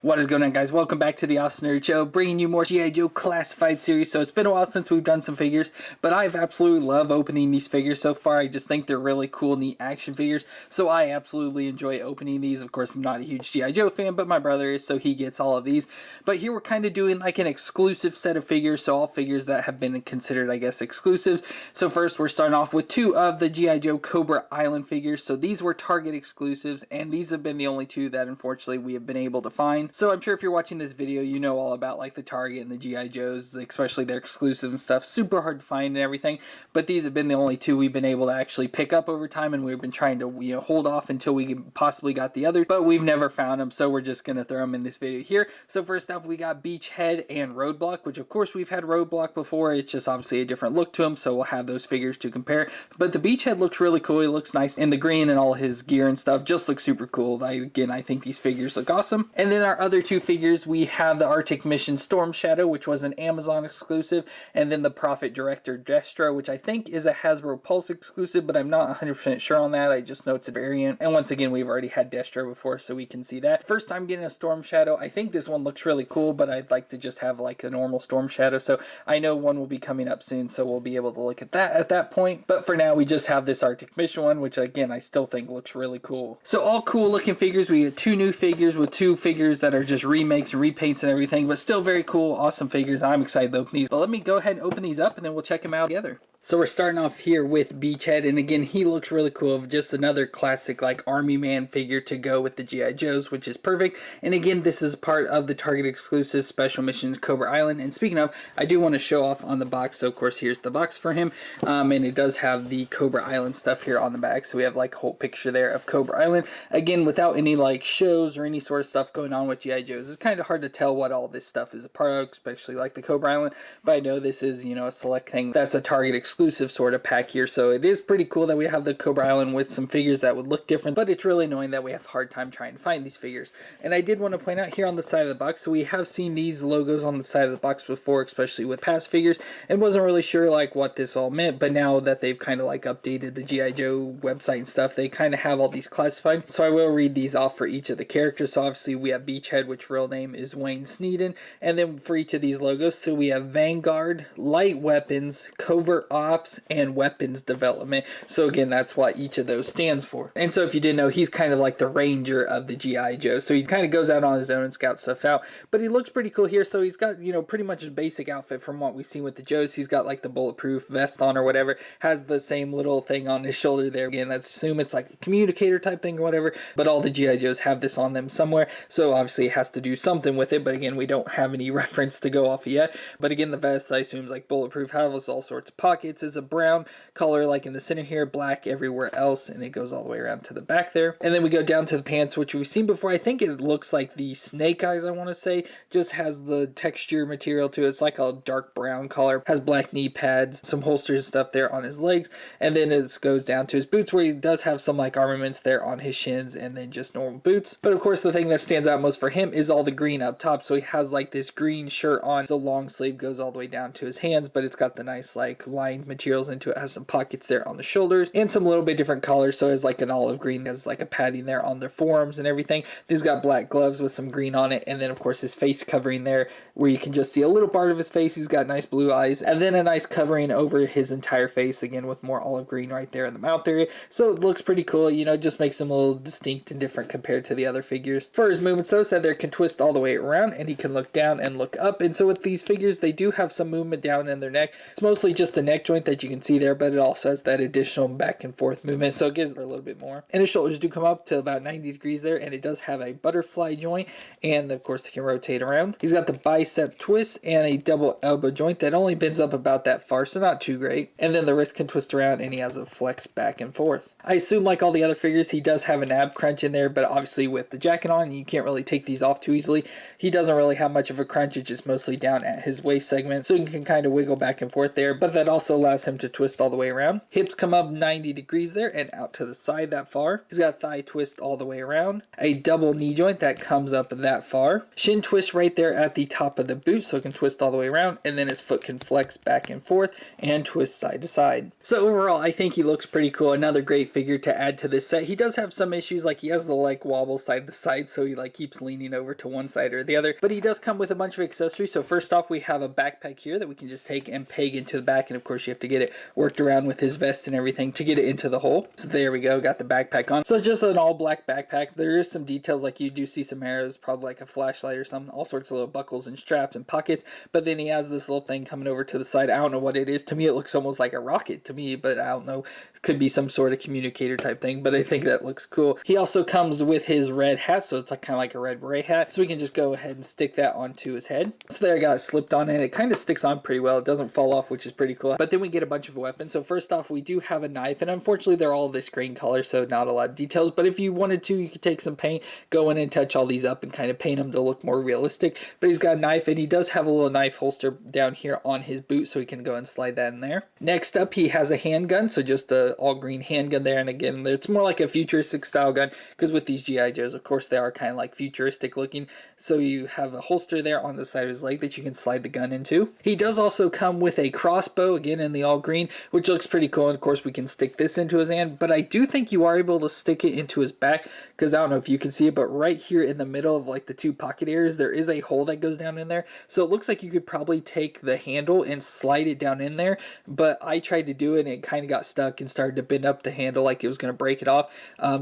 What is going on, guys? Welcome back to the FallenRedZeo, bringing you more G.I. Joe classified series. So it's been a while since we've done some figures, but I've absolutely loved opening these figures so far. I just think they're really cool, neat action figures, so I absolutely enjoy opening these. Of course, I'm not a huge G.I. Joe fan, but my brother is, so he gets all of these. But here we're kind of doing like an exclusive set of figures, so all figures that have been considered, I guess, exclusives. So first, we're starting off with two of the G.I. Joe Cobra Island figures. So these were Target exclusives, and these have been the only two that, unfortunately, we have been able to find. So I'm sure if you're watching this video, you know all about like the Target and the G.I. Joes, especially their exclusive and stuff. Super hard to find and everything, but these have been the only two we've been able to actually pick up over time, and we've been trying to hold off until we possibly got the other, but we've never found them, so we're just gonna throw them in this video here. So first up, we got Beachhead and Roadblock, which of course we've had Roadblock before. It's just obviously a different look to him, so we'll have those figures to compare. But the Beachhead looks really cool. He looks nice in the green, and all his gear and stuff just looks super cool. I think these figures look awesome. And then our other two figures, we have the Arctic Mission Storm Shadow, which was an Amazon exclusive, and then the Prophet Director Destro, which I think is a Hasbro Pulse exclusive, but I'm not 100% sure on that. I just know it's a variant. And once again, we've already had Destro before, so we can see that. First time getting a Storm Shadow. I think this one looks really cool, but I'd like to just have like a normal Storm Shadow. So I know one will be coming up soon, so we'll be able to look at that at that point. But for now, we just have this Arctic Mission one, which again, I still think looks really cool. So all cool looking figures. We get two new figures with two figures that are just remakes and repaints and everything, but still very cool, awesome figures. I'm excited to open these. But let me go ahead and open these up, and then we'll check them out together. So we're starting off here with Beachhead, and again, he looks really cool. Just another classic like Army Man figure to go with the G.I. Joes, which is perfect. And again, this is part of the Target exclusive Special Missions Cobra Island. And speaking of, I do want to show off on the box. So of course, here's the box for him, and it does have the Cobra Island stuff here on the back. So we have like a whole picture there of Cobra Island. Again, without any like shows or any sort of stuff going on with G.I. Joes, it's kind of hard to tell what all this stuff is a part of, especially like the Cobra Island. But I know this is, you know, a select thing that's a Target exclusive sort of pack here, so it is pretty cool that we have the Cobra Island with some figures that would look different, but it's really annoying that we have a hard time trying to find these figures. And I did want to point out here on the side of the box, so we have seen these logos on the side of the box before, especially with past figures, and wasn't really sure like what this all meant, but now that they've kind of like updated the G.I. Joe website and stuff, they kind of have all these classified. So I will read these off for each of the characters. So obviously we have Beachhead, which real name is Wayne Sneeden, and then for each of these logos, so we have Vanguard, Light Weapons, Covert Ops, and Weapons Development. So again, that's what each of those stands for. And so if you didn't know, he's kind of like the ranger of the G.I. Joe. So he kind of goes out on his own and scouts stuff out, but he looks pretty cool here. So he's got, you know, pretty much a basic outfit from what we've seen with the Joes. He's got like the bulletproof vest on or whatever, has the same little thing on his shoulder there. Again, let's assume it's like a communicator type thing or whatever, but all the G.I. Joes have this on them somewhere. So obviously it has to do something with it, but again, we don't have any reference to go off of yet. But again, the vest, I assume, is like bulletproof, has all sorts of pockets. It's a brown color like in the center here, black everywhere else, and it goes all the way around to the back there. And then we go down to the pants, which we've seen before. I think it looks like the Snake Eyes, I want to say, just has the texture material to it. It's like a dark brown color, has black knee pads, some holsters and stuff there on his legs, and then it goes down to his boots, where he does have some like armaments there on his shins, and then just normal boots. But of course, the thing that stands out most for him is all the green up top. So he has like this green shirt on, the long sleeve goes all the way down to his hands, but it's got the nice like lined materials into it, has some pockets there on the shoulders, and some little bit different colors. So it's like an olive green, there's like a padding there on their forearms and everything. He's got black gloves with some green on it, and then of course his face covering there, where you can just see a little part of his face. He's got nice blue eyes, and then a nice covering over his entire face, again with more olive green right there in the mouth area. So it looks pretty cool, you know, it just makes him a little distinct and different compared to the other figures. For his movements though, so that they can twist all the way around, and he can look down and look up. And so with these figures, they do have some movement down in their neck. It's mostly just the neck joint that you can see there, but it also has that additional back and forth movement, so it gives it a little bit more. And his shoulders do come up to about 90 degrees there, and it does have a butterfly joint, and of course they can rotate around. He's got the bicep twist and a double elbow joint that only bends up about that far, so not too great. And then the wrist can twist around, and he has a flex back and forth. I assume like all the other figures, he does have an ab crunch in there, but obviously with the jacket on, you can't really take these off too easily. He doesn't really have much of a crunch, it's just mostly down at his waist segment, so he can kind of wiggle back and forth there, but that also allows him to twist all the way around. Hips come up 90 degrees there and out to the side that far. He's got a thigh twist all the way around, a double knee joint that comes up that far, shin twist right there at the top of the boot, so it can twist all the way around, and then his foot can flex back and forth and twist side to side. So overall, I think he looks pretty cool. Another great figure to add to this set. He does have some issues, like he has the like wobble side to side, so he like keeps leaning over to one side or the other. But he does come with a bunch of accessories. So first off, we have a backpack here that we can just take and peg into the back, and of course you have to get it worked around with his vest and everything to get it into the hole. So there we go, got the backpack on. So it's just an all black backpack. There is some details, like you do see some arrows, probably like a flashlight or something, all sorts of little buckles and straps and pockets. But then he has this little thing coming over to the side. I don't know what it is. To me it looks almost like a rocket to me, but I don't know. It could be some sort of communicator type thing, but I think that looks cool. He also comes with his red hat, so it's like kind of like a red beret hat. So we can just go ahead and stick that onto his head. So there, I got it slipped on, and it kind of sticks on pretty well. It doesn't fall off, which is pretty cool. But then we get a bunch of weapons. So first off, we do have a knife, and unfortunately they're all this green color, so not a lot of details. But if you wanted to, you could take some paint, go in and touch all these up and kind of paint them to look more realistic. But he's got a knife, and he does have a little knife holster down here on his boot, so he can go and slide that in there. Next up, he has a handgun, so just a all green handgun there. And again, it's more like a futuristic style gun, because with these GI Joes, of course, they are kind of like futuristic looking. So you have a holster there on the side of his leg that you can slide the gun into. He does also come with a crossbow, again in the all green, which looks pretty cool. And of course, we can stick this into his hand, but I do think you are able to stick it into his back, because I don't know if you can see it, but right here in the middle of like the two pocket areas, there is a hole that goes down in there. So it looks like you could probably take the handle and slide it down in there, but I tried to do it and it kind of got stuck and started to bend up the handle like it was going to break it off.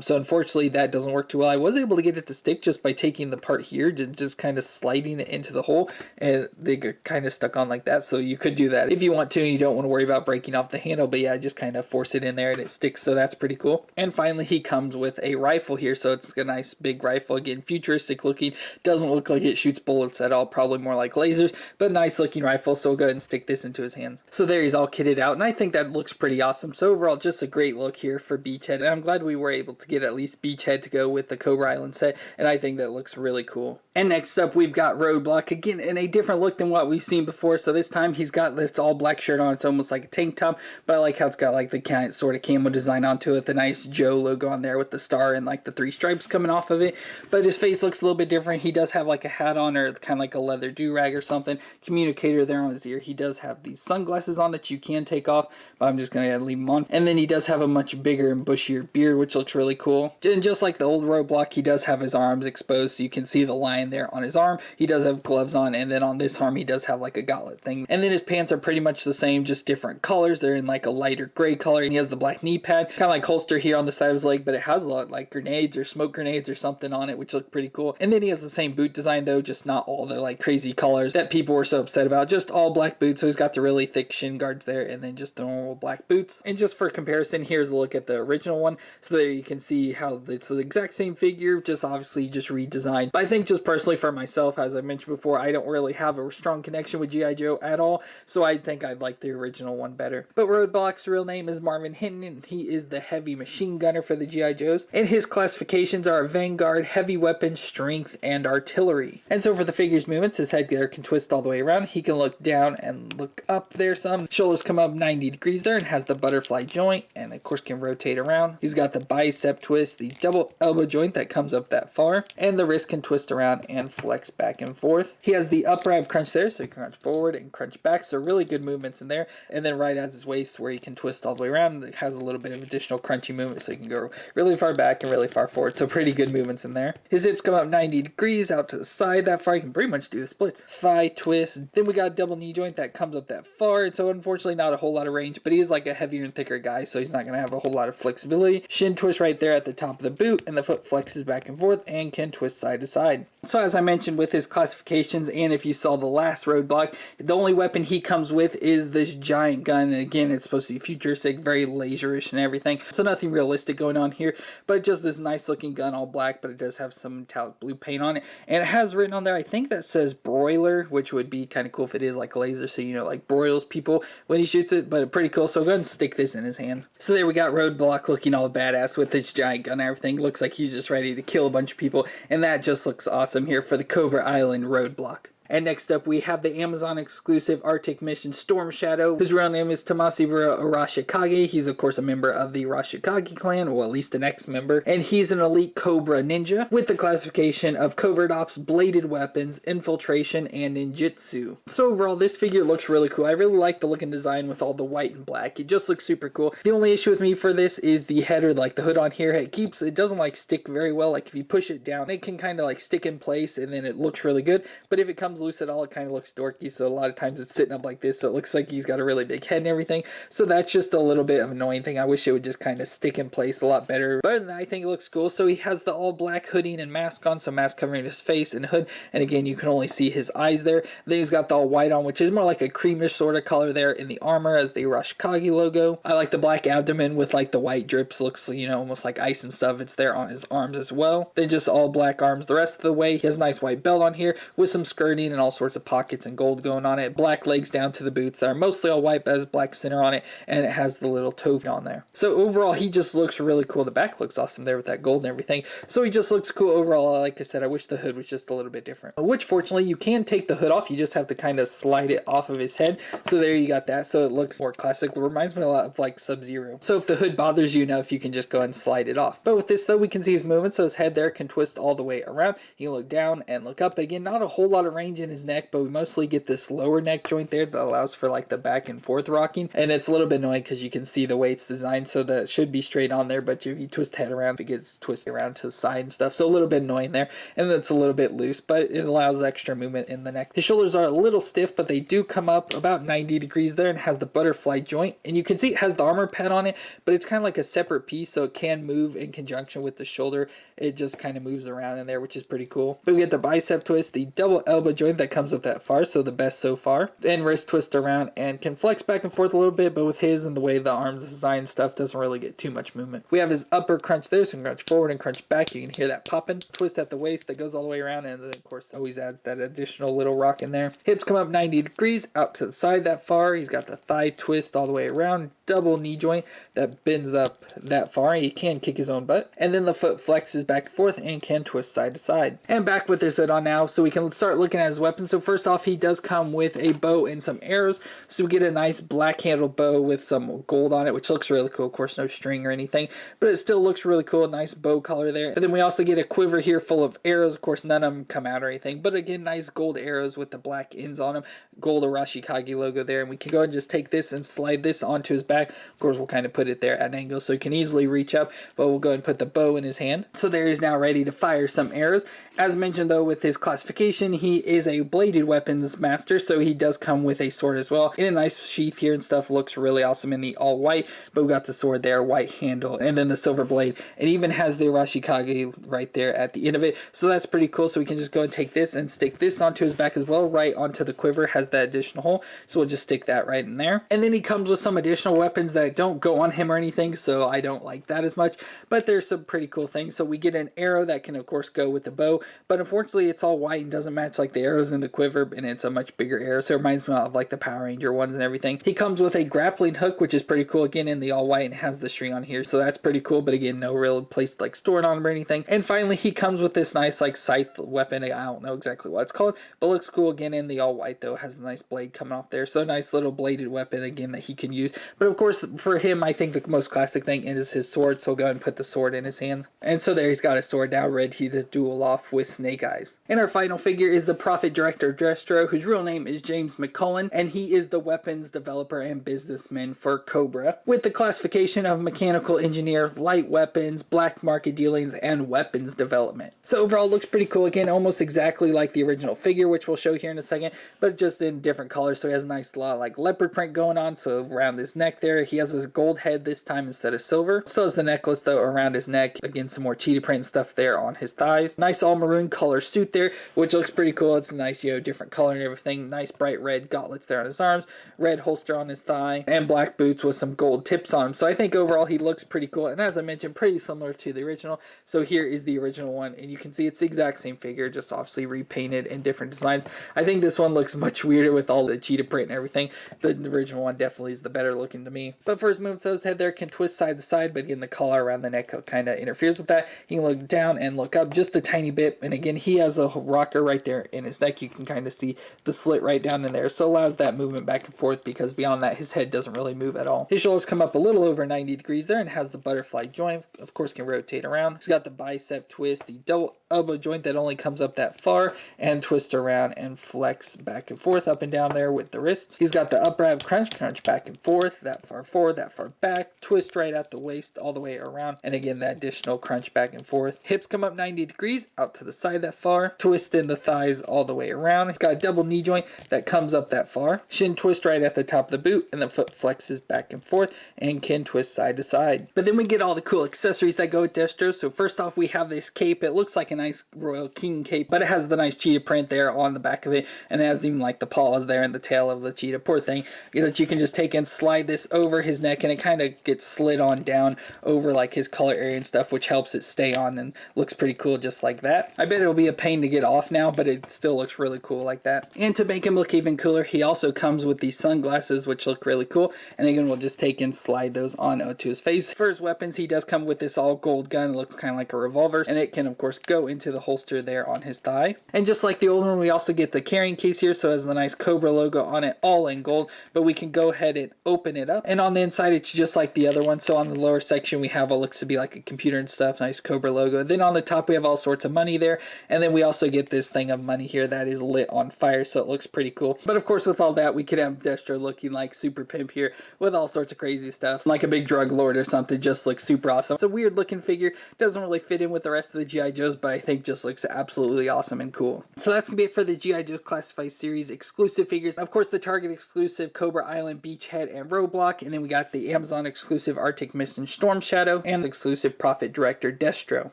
So unfortunately that doesn't work too well. I was able to get it to stick just by taking the part here, just kind of sliding it into the hole, and they get kind of stuck on like that. So you could do that if you want to, and you don't want to worry about breaking off the handle. But yeah, just kind of force it in there and it sticks, so that's pretty cool. And finally, he comes with a rifle here, so it's a nice big rifle, again futuristic looking, doesn't look like it shoots bullets at all, probably more like lasers, but nice looking rifle. So we'll go ahead and stick this into his hand. So there, he's all kitted out, and I think that looks pretty awesome. So overall, just a great look here for Beachhead, and I'm glad we were able to get at least Beachhead to go with the Cobra Island set, and I think that looks really cool. And next up, we've got Roadblock, again in a different look than what we've seen before. So this time he's got this all black shirt on. It's almost like a tank top, but I like how it's got like the kind of sort of camo design onto it, the nice Joe logo on there with the star and like the 3 stripes coming off of it. But his face looks a little bit different. He does have like a hat on, or kind of like a leather do-rag or something, communicator there on his ear. He does have these sunglasses on that you can take off, but I'm just going to leave them on. And then he does have a much bigger and bushier beard, which looks really cool. And just like the old Roadblock, he does have his arms exposed, so you can see the line there on his arm. He does have gloves on, and then on this arm he does have like a gauntlet thing. And then his pants are pretty much the same, just different colors. They're in like a lighter gray color, and he has the black knee pad, kind of like holster here on the side of his leg, but it has a lot like grenades or smoke grenades or something on it, which look pretty cool. And then he has the same boot design though, just not all the like crazy colors that people were so upset about, just all black boots. So he's got the really thick shin guards there, and then just the normal black boots. And just for comparison, here's a look at the original one. So there you can see how it's the exact same figure, just obviously just redesigned. But I think just personally for myself, as I mentioned before, I don't really have a strong connection with G.I. Joe at all, so I think I'd like the original one better. But Roadblock's real name is Marvin Hinton, and he is the heavy machine gunner for the G.I. Joes. And his classifications are Vanguard, heavy weapons, strength, and artillery. And so for the figure's movements, his head there can twist all the way around. He can look down and look up there some. Shoulders come up 90 degrees there, and has the butterfly joint, and of course can rotate around. He's got the bicep twist, the double elbow joint that comes up that far, and the wrist can twist around and flex back and forth. He has the upright crunch there, so he can crunch forward and crunch back, so really good movements in there. And then right at his waist where he can twist all the way around, it has a little bit of additional crunchy movement, so he can go really far back and really far forward, so pretty good movements in there. His hips come up 90 degrees out to the side that far. He can pretty much do the splits. Thigh twist. Then we got a double knee joint that comes up that far, and so unfortunately not a whole lot of range, but he is like a heavier and thicker guy, so he's not going to have a whole lot of flexibility. Shin twist right there at the top of the boot, and the foot flexes back and forth and can twist side to side. So as I mentioned with his classifications, and if you saw the last Roadblock, the only weapon he comes with is this giant gun. And again, it's supposed to be futuristic, very laserish and everything, so nothing realistic going on here, but just this nice looking gun, all black, but it does have some metallic blue paint on it, and it has written on there, I think that says broiler, which would be kind of cool if it is like a laser, so you know, like broils people when he shoots it, but pretty cool. So go ahead and stick this in his hand. So there we got Roadblock looking all badass with his giant gun and everything. Looks like he's just ready to kill a bunch of people, and that just looks awesome here for the Cobra Island Roadblock. And next up, we have the Amazon exclusive Arctic Mission Storm Shadow, whose real name is Tomasibura Arashikage. He's, of course, a member of the Arashikage clan, or at least an ex-member, and he's an elite Cobra ninja with the classification of Covert Ops, Bladed Weapons, Infiltration, and Ninjutsu. So overall, this figure looks really cool. I really like the look and design with all the white and black. It just looks super cool. The only issue with me for this is the head, or like the hood on here. It doesn't like stick very well. Like if you push it down, it can kind of like stick in place, and then it looks really good. But if it comes loose at all, it kind of looks dorky. So a lot of times it's sitting up like this, so it looks like he's got a really big head and everything. So that's just a little bit of an annoying thing. I wish it would just kind of stick in place a lot better. But other than that, I think it looks cool. So he has the all black hooding and mask on, so mask covering his face and hood, and again you can only see his eyes there. Then he's got the all white on, which is more like a creamish sort of color there in the armor as the Arashikage logo. I like the black abdomen with like the white drips, looks, you know, almost like ice and stuff. It's there on his arms as well. Then just all black arms the rest of the way. He has a nice white belt on here with some skirting and all sorts of pockets and gold going on it. Black legs down to the boots that are mostly all white, but has black center on it, and it has the little toe on there. So overall, he just looks really cool. The back looks awesome there with that gold and everything. So he just looks cool overall. Like I said, I wish the hood was just a little bit different. Which fortunately, you can take the hood off. You just have to kind of slide it off of his head. So there you got that. So it looks more classic. It reminds me a lot of like Sub-Zero. So if the hood bothers you enough, you can just go and slide it off. But with this though, we can see his movement. So his head there can twist all the way around. You can look down and look up. Again, not a whole lot of range in his neck, but we mostly get this lower neck joint there that allows for like the back and forth rocking. And it's a little bit annoying because you can see the way it's designed, so that it should be straight on there, but if you twist the head around, it gets twisted around to the side and stuff. So a little bit annoying there. And then it's a little bit loose, but it allows extra movement in the neck. His shoulders are a little stiff, but they do come up about 90 degrees there, and has the butterfly joint. And you can see it has the armor pad on it, but it's kind of like a separate piece, so it can move in conjunction with the shoulder. It just kind of moves around in there, which is pretty cool. But we get the bicep twist, the double elbow joint that comes up that far, so the best so far. And wrist twist around and can flex back and forth a little bit, but with his and the way the arms design stuff doesn't really get too much movement. We have his upper crunch there, so crunch forward and crunch back. You can hear that popping. Twist at the waist that goes all the way around, and then of course always adds that additional little rock in there. Hips come up 90 degrees out to the side that far. He's got the thigh twist all the way around. Double knee joint that bends up that far. He can kick his own butt. And then the foot flexes back and forth and can twist side to side. And back with his hood on now, so we can start looking at his weapon. So first off, he does come with a bow and some arrows. So we get a nice black handled bow with some gold on it, which looks really cool. Of course, no string or anything, but it still looks really cool. Nice bow color there. But then we also get a quiver here full of arrows. Of course, none of them come out or anything, but again, nice gold arrows with the black ends on them. Gold Arashikage logo there. And we can go and just take this and slide this onto his back. Of course, we'll kind of put it there at an angle so he can easily reach up, but we'll go and put the bow in his hand. So there he's now ready to fire some arrows. As mentioned though, with his classification, he is a bladed weapons master, so he does come with a sword as well in a nice sheath here and stuff. Looks really awesome in the all white, but we got the sword there, white handle, and then the silver blade. It even has the Arashikage right there at the end of it, so that's pretty cool. So we can just go and take this and stick this onto his back as well, right onto the quiver. Has that additional hole, so we'll just stick that right in there. And then he comes with some additional weapons that don't go on him or anything, so I don't like that as much, but there's some pretty cool things. So we get an arrow that can of course go with the bow, but unfortunately it's all white and doesn't match like the arrows in the quiver, and it's a much bigger arrow, so it reminds me of like the Power Ranger ones and everything. He comes with a grappling hook, which is pretty cool, again in the all white, and has the string on here, so that's pretty cool, but again, no real place to like store it on him or anything. And finally, he comes with this nice like scythe weapon. I don't know exactly what it's called, but looks cool again in the all white though. Has a nice blade coming off there, so nice little bladed weapon again that he can use. But of course, for him, I think the most classic thing is his sword, so go ahead and put the sword in his hand. And so there he's got his sword now ready to duel off with Snake Eyes. And our final figure is the Prophet Director Destro, whose real name is James McCullen, and he is the weapons developer and businessman for Cobra, with the classification of mechanical engineer, light weapons, black market dealings, and weapons development. So overall, looks pretty cool. Again, almost exactly like the original figure, which we'll show here in a second, but just in different colors. So he has a nice lot of like leopard print going on, so around his neck there. He has his gold head this time instead of silver. So is the necklace though around his neck. Again, some more cheetah print stuff there on his thighs. Nice all maroon color suit there, which looks pretty cool. It's a nice, you know, different color and everything. Nice bright red gauntlets there on his arms, red holster on his thigh, and black boots with some gold tips on him. So I think overall he looks pretty cool, and as I mentioned, pretty similar to the original. So here is the original one, and you can see it's the exact same figure, just obviously repainted in different designs. I think this one looks much weirder with all the cheetah print and everything. The original one definitely is the better looking to me. But for his movement, so his head there can twist side to side, but again, the collar around the neck kind of interferes with that. You can look down and look up just a tiny bit, hip. And again, he has a rocker right there in his neck. You can kind of see the slit right down in there. So allows that movement back and forth, because beyond that, his head doesn't really move at all. His shoulders come up a little over 90 degrees there and has the butterfly joint. Of course, can rotate around. He's got the bicep twist, the double elbow joint that only comes up that far, and twist around and flex back and forth, up and down there with the wrist. He's got the upright crunch back and forth, that far forward, that far back, twist right at the waist all the way around, and again that additional crunch back and forth. Hips come up 90 degrees out to the side that far, twist in the thighs all the way around. He's got a double knee joint that comes up that far, shin twist right at the top of the boot, and the foot flexes back and forth and can twist side to side. But then we get all the cool accessories that go with Destro. So first off, we have this cape. It looks like a nice Royal King cape, but it has the nice cheetah print there on the back of it, and it has even like the paws there and the tail of the cheetah. Poor thing. That you can just take and slide this over his neck, and it kind of gets slid on down over like his collar area and stuff, which helps it stay on and looks pretty cool just like that. I bet it'll be a pain to get off now, but it still looks really cool like that. And to make him look even cooler, he also comes with these sunglasses, which look really cool, and again we'll just take and slide those on to his face. For his weapons, he does come with this all gold gun. It looks kind of like a revolver, and it can of course go into the holster there on his thigh. And just like the old one, we also get the carrying case here, so it has the nice Cobra logo on it, all in gold, but we can go ahead and open it up, and on the inside it's just like the other one. So on the lower section we have what looks to be like a computer and stuff, nice Cobra logo. Then on the top we have all sorts of money there, and then we also get this thing of money here that is lit on fire, so it looks pretty cool. But of course with all that, we could have Destro looking like super pimp here with all sorts of crazy stuff, like a big drug lord or something. Just looks super awesome. It's a weird looking figure, doesn't really fit in with the rest of the G.I. Joes, but I think just looks absolutely awesome and cool. So that's gonna be it for the G.I. Joe Classified Series exclusive figures. Of course, the Target exclusive Cobra Island, Beachhead, and Roadblock, and then we got the Amazon exclusive Arctic Mist and Storm Shadow, and the exclusive Prophet Director Destro.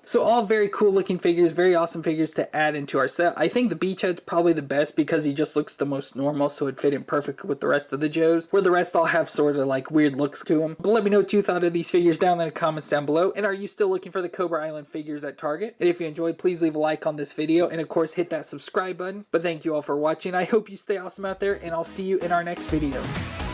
So all very cool looking figures, very awesome figures to add into our set. I think the Beachhead's probably the best because he just looks the most normal, so it'd fit in perfectly with the rest of the Joes, where the rest all have sort of like weird looks to them. But let me know what you thought of these figures down in the comments down below, and are you still looking for the Cobra Island figures at Target? And if you enjoyed, please leave a like on this video, and of course hit that subscribe button. But thank you all for watching. I hope you stay awesome out there, and I'll see you in our next video.